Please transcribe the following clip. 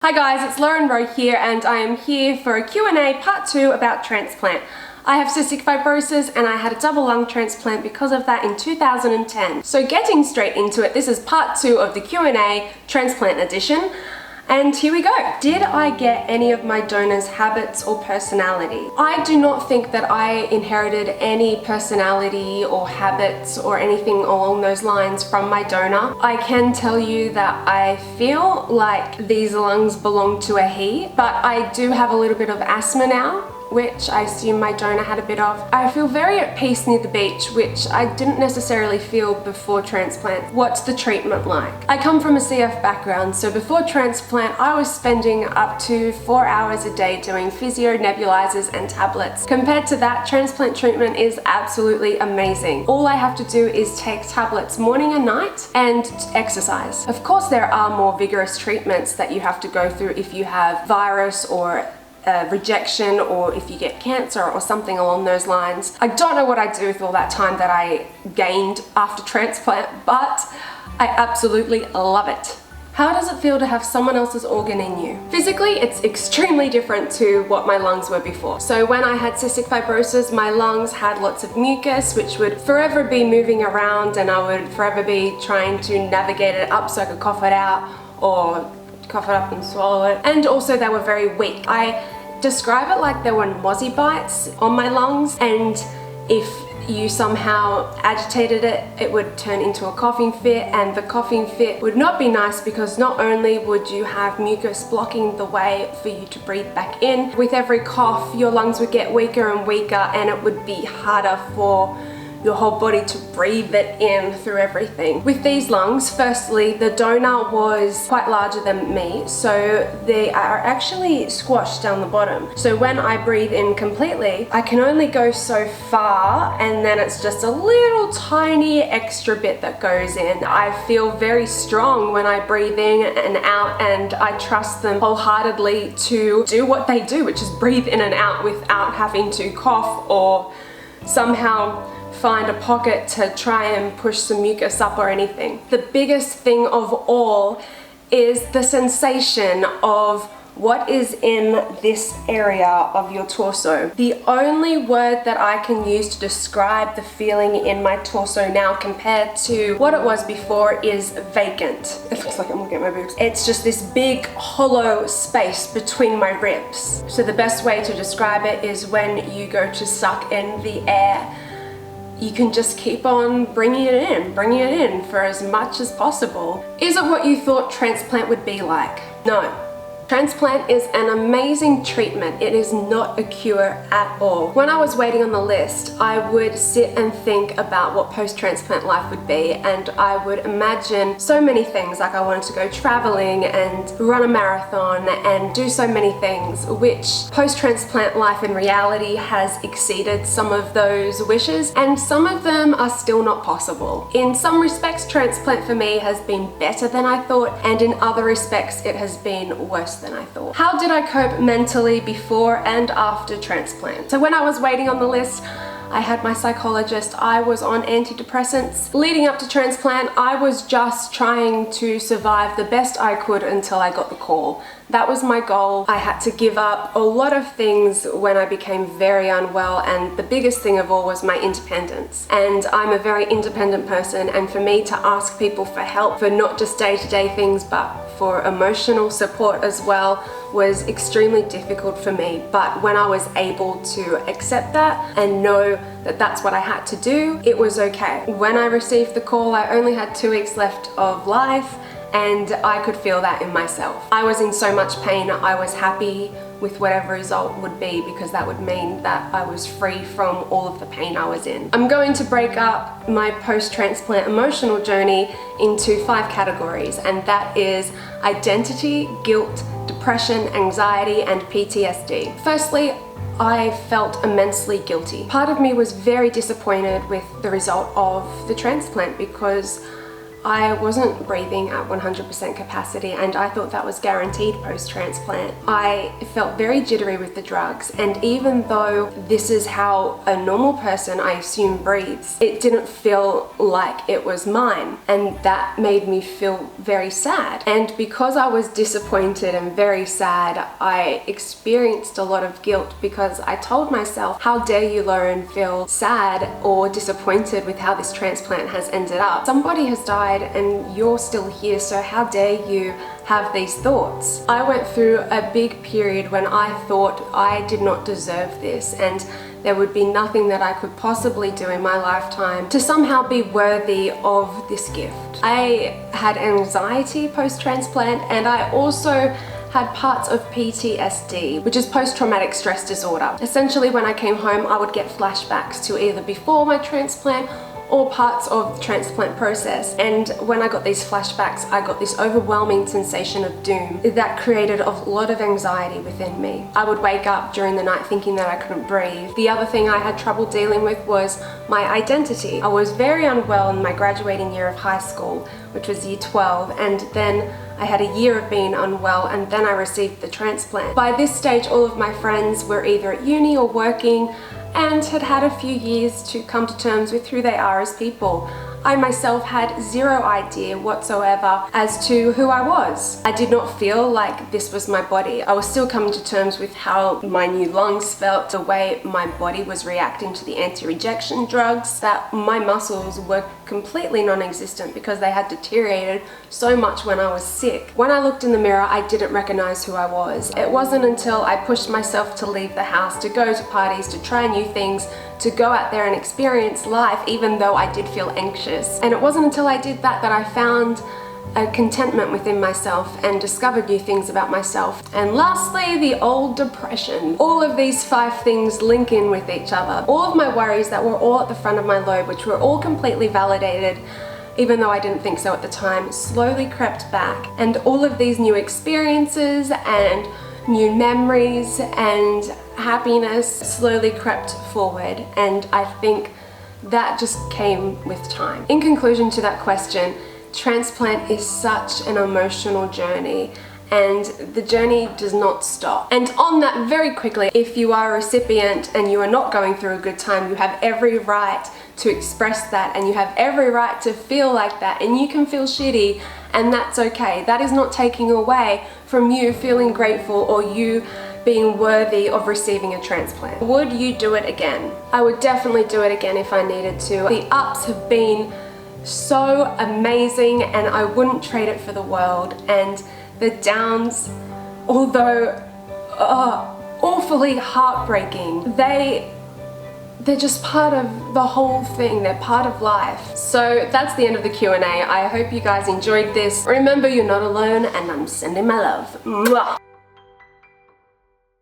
Hi guys, it's Lauren Rowe here and I am here for a Q&A part 2 about transplant. I have cystic fibrosis and I had a double lung transplant because of that in 2010. So getting straight into it, this is part 2 of the Q&A transplant edition. And here we go. Did I get any of my donor's habits or personality? I do not think that I inherited any personality or habits or anything along those lines from my donor. I can tell you that I feel like these lungs belong to a he, but I do have a little bit of asthma now, which I assume my donor had a bit of. I feel very at peace near the beach, which I didn't necessarily feel before transplant. What's the treatment like? I come from a CF background, so before transplant I was spending up to 4 hours a day doing physio, nebulizers and tablets. Compared to that, transplant treatment is absolutely amazing. All I have to do is take tablets morning and night and exercise. Of course there are more vigorous treatments that you have to go through if you have virus or rejection or if you get cancer or something along those lines. I don't know what I'd do with all that time that I gained after transplant, but I absolutely love it. How does it feel to have someone else's organ in you? Physically, it's extremely different to what my lungs were before. So when I had cystic fibrosis, my lungs had lots of mucus, which would forever be moving around and I would forever be trying to navigate it up so I could cough it out or cough it up and swallow it. And also they were very weak. I describe it like there were mozzie bites on my lungs, and if you somehow agitated it, it would turn into a coughing fit, and the coughing fit would not be nice because not only would you have mucus blocking the way for you to breathe back in, with every cough your lungs would get weaker and weaker and it would be harder for your whole body to breathe it in through everything. With these lungs, firstly, the donor was quite larger than me, so they are actually squashed down the bottom. So when I breathe in completely, I can only go so far, and then it's just a little tiny extra bit that goes in. I feel very strong when I breathe in and out, and I trust them wholeheartedly to do what they do, which is breathe in and out without having to cough or somehow find a pocket to try and push some mucus up or anything. The biggest thing of all is the sensation of what is in this area of your torso. The only word that I can use to describe the feeling in my torso now compared to what it was before is vacant. It looks like I'm looking at my boobs. It's just this big hollow space between my ribs. So the best way to describe it is when you go to suck in the air, you can just keep on bringing it in for as much as possible. Is it what you thought transplant would be like? No. Transplant is an amazing treatment. It is not a cure at all. When I was waiting on the list, I would sit and think about what post-transplant life would be, and I would imagine so many things, like I wanted to go traveling and run a marathon and do so many things, which post-transplant life in reality has exceeded some of those wishes, and some of them are still not possible. In some respects, transplant for me has been better than I thought, and in other respects it has been worse than I thought. How did I cope mentally before and after transplant? So when I was waiting on the list, I had my psychologist, I was on antidepressants. Leading up to transplant, I was just trying to survive the best I could until I got the call. That was my goal. I had to give up a lot of things when I became very unwell, and the biggest thing of all was my independence. And I'm a very independent person, and for me to ask people for help for not just day-to-day things but for emotional support as well was extremely difficult for me. But when I was able to accept that and know that that's what I had to do, it was okay. When I received the call, I only had 2 weeks left of life, and I could feel that in myself. I was in so much pain. I was happy with whatever result would be, because that would mean that I was free from all of the pain I was in. I'm going to break up my post-transplant emotional journey into 5 categories, and that is identity, guilt, depression, anxiety, and PTSD. Firstly, I felt immensely guilty. Part of me was very disappointed with the result of the transplant because I wasn't breathing at 100% capacity, and I thought that was guaranteed post-transplant. I felt very jittery with the drugs, and even though this is how a normal person, I assume, breathes, it didn't feel like it was mine, and that made me feel very sad. And because I was disappointed and very sad, I experienced a lot of guilt because I told myself, how dare you, Lauren, feel sad or disappointed with how this transplant has ended up? Somebody has died and you're still here, so how dare you have these thoughts? I went through a big period when I thought I did not deserve this, and there would be nothing that I could possibly do in my lifetime to somehow be worthy of this gift. I had anxiety post-transplant, and I also had parts of PTSD, which is post-traumatic stress disorder. Essentially, when I came home, I would get flashbacks to either before my transplant or parts of the transplant process. And when I got these flashbacks, I got this overwhelming sensation of doom that created a lot of anxiety within me. I would wake up during the night thinking that I couldn't breathe. The other thing I had trouble dealing with was my identity. I was very unwell in my graduating year of high school, which was year 12, and then I had a year of being unwell, and then I received the transplant. By this stage, all of my friends were either at uni or working, and had had a few years to come to terms with who they are as people. I myself had zero idea whatsoever as to who I was. I did not feel like this was my body. I was still coming to terms with how my new lungs felt, the way my body was reacting to the anti-rejection drugs, that my muscles were completely non-existent because they had deteriorated so much when I was sick. When I looked in the mirror, I didn't recognize who I was. It wasn't until I pushed myself to leave the house, to go to parties, to try new things, to go out there and experience life, even though I did feel anxious. And it wasn't until I did that that I found a contentment within myself and discovered new things about myself. And lastly, the old depression. All of these 5 things link in with each other. All of my worries that were all at the front of my lobe, which were all completely validated, even though I didn't think so at the time, slowly crept back. And all of these new experiences and new memories and happiness slowly crept forward, and I think that just came with time. In conclusion to that question, transplant is such an emotional journey, and the journey does not stop. And on that, very quickly, if you are a recipient and you are not going through a good time, you have every right to express that, and you have every right to feel like that, and you can feel shitty, and that's okay. That is not taking away from you feeling grateful or you being worthy of receiving a transplant. Would you do it again? I would definitely do it again if I needed to. The ups have been so amazing, and I wouldn't trade it for the world. And the downs, although awfully heartbreaking, they're just part of the whole thing. They're part of life. So that's the end of the Q&A. I hope you guys enjoyed this. Remember, you're not alone, and I'm sending my love. Mwah!